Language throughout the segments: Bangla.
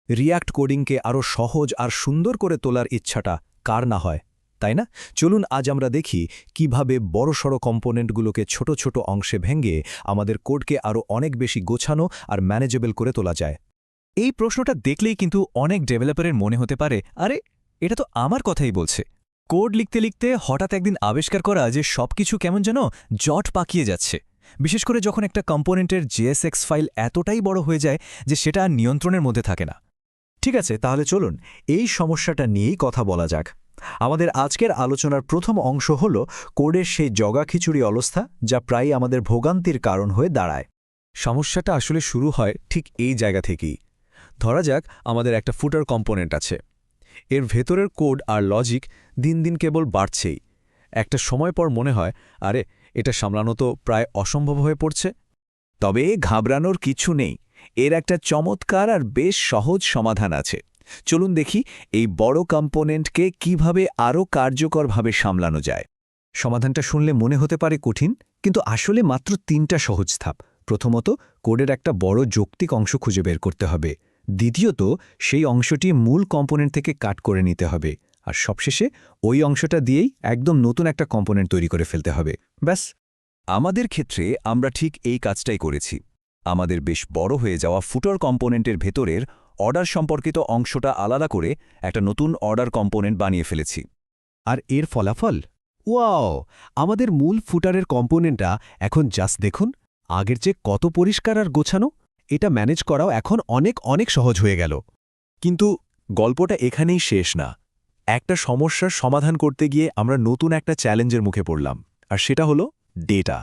রিয়্যাক্ট কোডিংকে আরও সহজ আর সুন্দর করে তোলার ইচ্ছাটা কার না হয়, তাই না? চলুন আজ আমরা দেখি কিভাবে বড়সড় কম্পোনেন্টগুলোকে ছোট ছোট অংশে ভেঙে আমাদের কোডকে আরও অনেক বেশি গোছানো আর ম্যানেজেবল করে তোলা যায়। এই প্রশ্নটা দেখলেই কিন্তু অনেক ডেভেলপারের মনে হতে পারে, আরে এটা তো আমার কথাই বলছে। কোড লিখতে লিখতে হঠাৎ একদিন আবিষ্কার করা যে সবকিছু কেমন যেন জট পাকিয়ে যাচ্ছে, বিশেষ করে যখন একটা কম্পোনেন্টের JSX ফাইল এতটাই বড় হয়ে যায় যে সেটা আর নিয়ন্ত্রণের মধ্যে থাকে না। ঠিক আছে, তাহলে চলুন এই সমস্যাটা নিয়েই কথা বলা যাক। আমাদের আজকের আলোচনার প্রথম অংশ হল কোডের সেই জগাখিচুড়ি অবস্থা যা প্রায়ই আমাদের ভোগান্তির কারণ হয়ে দাঁড়ায়। সমস্যাটা আসলে শুরু হয় ঠিক এই জায়গা থেকেই। ধরা যাক আমাদের একটা ফুটার কম্পোনেন্ট আছে। এর ভেতরের কোড আর লজিক দিন দিন কেবল বাড়ছেই। একটা সময় পর মনে হয়, আরে এটা সামলানো তো প্রায় অসম্ভব হয়ে পড়ছে। তবে ঘাবড়ানোর কিছু নেই, এর একটা চমৎকার আর বেশ সহজ সমাধান আছে। চলুন দেখি এই বড় কম্পোনেন্টকে কিভাবে আরও কার্যকরভাবে সামলানো যায়। সমাধানটা শুনলে মনে হতে পারে কঠিন, কিন্তু আসলে মাত্র ৩টা সহজ ধাপ। প্রথমত, কোডের একটা বড় যৌক্তিক অংশ খুঁজে বের করতে হবে। দ্বিতীয়ত, সেই অংশটি মূল কম্পোনেন্ট থেকে কাট করে নিতে হবে। আর সবশেষে ওই অংশটা দিয়েই একদম নতুন একটা কম্পোনেন্ট তৈরি করে ফেলতে হবে। ব্যাস। আমাদের ক্ষেত্রে আমরা ঠিক এই কাজটাই করেছি। আমাদের বেশ বড় হয়ে যাওয়া ফুটার কম্পোনেন্টের ভেতরের অর্ডার সম্পর্কিত অংশটা আলাদা করে একটা নতুন অর্ডার কম্পোনেন্ট বানিয়ে ফেলেছি। আর এর ফলাফল, ওয়াও! আমাদের মূল ফুটারের কম্পোনেন্টটা এখন জাস্ট দেখুন, আগের চেয়ে কত পরিষ্কার আর গোছানো। এটা ম্যানেজ করাও এখন অনেক অনেক সহজ হয়ে গেল। কিন্তু গল্পটা এখানেই শেষ না। একটা সমস্যার সমাধান করতে গিয়ে আমরা নতুন একটা চ্যালেঞ্জের মুখে পড়লাম, আর সেটা হলো ডেটা।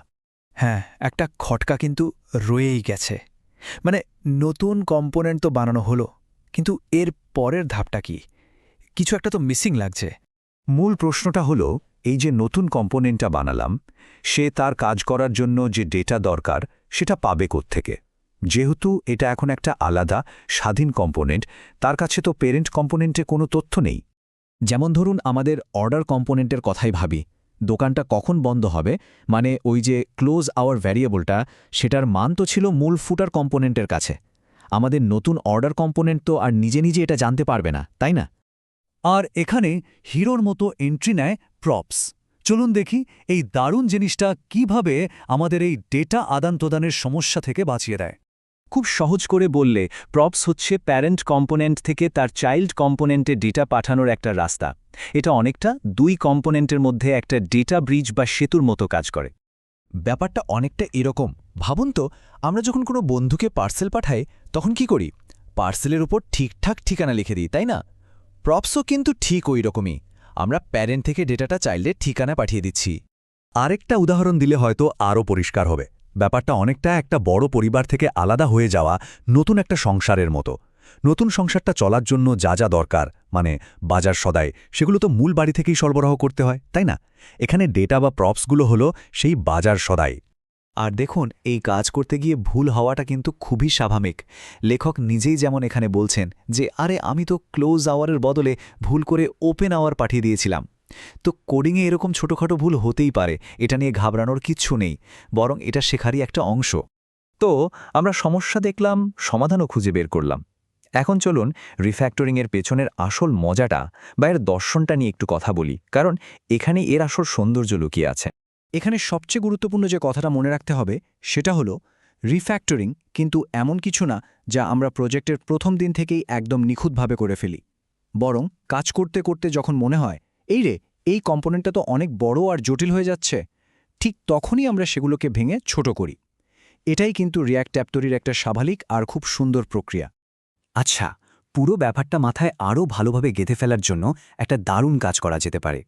হ্যাঁ, একটা খটকা কিন্তু রয়েই গেছে। মানে নতুন কম্পোনেন্ট তো বানানো হলো, কিন্তু এর পরের ধাপটা কি? কিছু একটা তো মিসিং লাগছে। মূল প্রশ্নটা হলো, এই যে নতুন কম্পোনেন্টটা বানালাম, সে তার কাজ করার জন্য যে ডেটা দরকার সেটা পাবে কোত্থেকে? যেহেতু এটা এখন একটা আলাদা স্বাধীন কম্পোনেন্ট, তার কাছে তো পেরেন্ট কম্পোনেন্টে কোনো তথ্য নেই। যেমন ধরুন আমাদের অর্ডার কম্পোনেন্টের কথাই ভাবি। দোকানটা কখন বন্ধ হবে, মানে ওই যে ক্লোজ আওয়ার ভ্যারিয়েবলটা, সেটার মান তো ছিল মূল ফুটার কম্পোনেন্টের কাছে। আমাদের নতুন অর্ডার কম্পোনেন্ট তো আর নিজে নিজে এটা জানতে পারবে না, তাই না? আর এখানে হিরোর মতো এন্ট্রি নেয় প্রপস। চলুন দেখি এই দারুণ জিনিসটা কিভাবে আমাদের এই ডেটা আদান প্রদানের সমস্যা থেকে বাঁচিয়ে দেয়। খুব সহজ করে বললে, প্রপস হচ্ছে প্যারেন্ট কম্পোনেন্ট থেকে তার চাইল্ড কম্পোনেন্টে ডেটা পাঠানোর একটা রাস্তা। এটা অনেকটা দুই কম্পোনেন্টের মধ্যে একটা ডেটা ব্রিজ বা সেতুর মতো কাজ করে। ব্যাপারটা অনেকটা এরকম ভাবুন তো, আমরা যখন কোনো বন্ধুকে পার্সেল পাঠাই তখন কি করি? পার্সেলের উপর ঠিকঠাক ঠিকানা লিখে দিই, তাই না? প্রপসও কিন্তু ঠিক ওই রকমই। আমরা প্যারেন্ট থেকে ডেটাটা চাইল্ডের ঠিকানা পাঠিয়ে দিচ্ছি। আরেকটা উদাহরণ দিলে হয়তো আরও পরিষ্কার হবে। ব্যাপারটা অনেকটা একটা বড় পরিবার থেকে আলাদা হয়ে যাওয়া নতুন একটা সংসারের মতো। নতুন সংসারটা চলার জন্য যা যা দরকার, মানে বাজার সদাই, সেগুলো তো মূল বাড়ি থেকেই সরবরাহ করতে হয়, তাই না? এখানে ডেটা বা প্রপসগুলো হলো সেই বাজার সদাই। আর দেখুন, এই কাজ করতে গিয়ে ভুল হওয়াটা কিন্তু খুবই স্বাভাবিক। লেখক নিজেই যেমন এখানে বলছেন যে, আরে আমি তো ক্লোজ আওয়ারের বদলে ভুল করে ওপেন আওয়ার পাঠিয়ে দিয়েছিলাম। তো কোডিংয়ে এরকম ছোটখাটো ভুল হতেই পারে, এটা নিয়ে ঘাবড়ানোর কিচ্ছু নেই, বরং এটা শেখারই একটা অংশ। তো আমরা সমস্যা দেখলাম, সমাধানও খুঁজে বের করলাম। এখন চলুন রিফ্যাক্টরিংয়ের পেছনের আসল মজাটা বা এর দর্শনটা নিয়ে একটু কথা বলি, কারণ এখানে এর আসল সৌন্দর্য লুকিয়ে আছে। এখানে সবচেয়ে গুরুত্বপূর্ণ যে কথাটা মনে রাখতে হবে সেটা হলো, রিফ্যাক্টরিং কিন্তু এমন কিছু না যা আমরা প্রজেক্টের প্রথম দিন থেকেই একদম নিখুঁতভাবে করে ফেলি। বরং কাজ করতে করতে যখন মনে হয়, এই কম্পোনেন্টটা তো অনেক বড় আর জটিল হয়ে যাচ্ছে, ঠিক তখনই আমরা সেগুলোকে ভেঙে ছোট করি। এটাই কিন্তু রিয়্যাক্ট ট্যাপটরির একটা স্বাভাবিক আর খুব সুন্দর প্রক্রিয়া। আচ্ছা, পুরো ব্যাপারটা মাথায় আরও ভালোভাবে গেঁথে ফেলার জন্য একটা দারুণ কাজ করা যেতে পারে।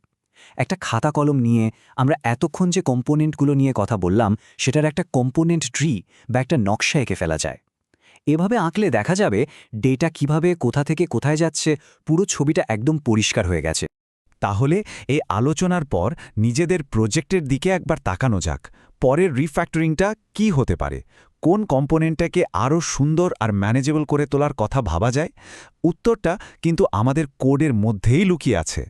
একটা খাতা কলম নিয়ে আমরা এতক্ষণ যে কম্পোনেন্টগুলো নিয়ে কথা বললাম, সেটার একটা কম্পোনেন্ট ট্রি বা একটা নকশা এঁকে ফেলা যায়। এভাবে আঁকলে দেখা যাবে ডেটা কিভাবে কোথা থেকে কোথায় যাচ্ছে, পুরো ছবিটা একদম পরিষ্কার হয়ে গেছে। তাহলে এই আলোচনার পর নিজেদের প্রজেক্টের দিকে একবার তাকানো যাক। পরের রিফ্যাক্টরিংটা কি হতে পারে? কোন কম্পোনেন্টটাকে আরও সুন্দর আর ম্যানেজেবল করে তোলার কথা ভাবা যায়? উত্তরটা কিন্তু আমাদের কোডের মধ্যেই লুকিয়ে আছে।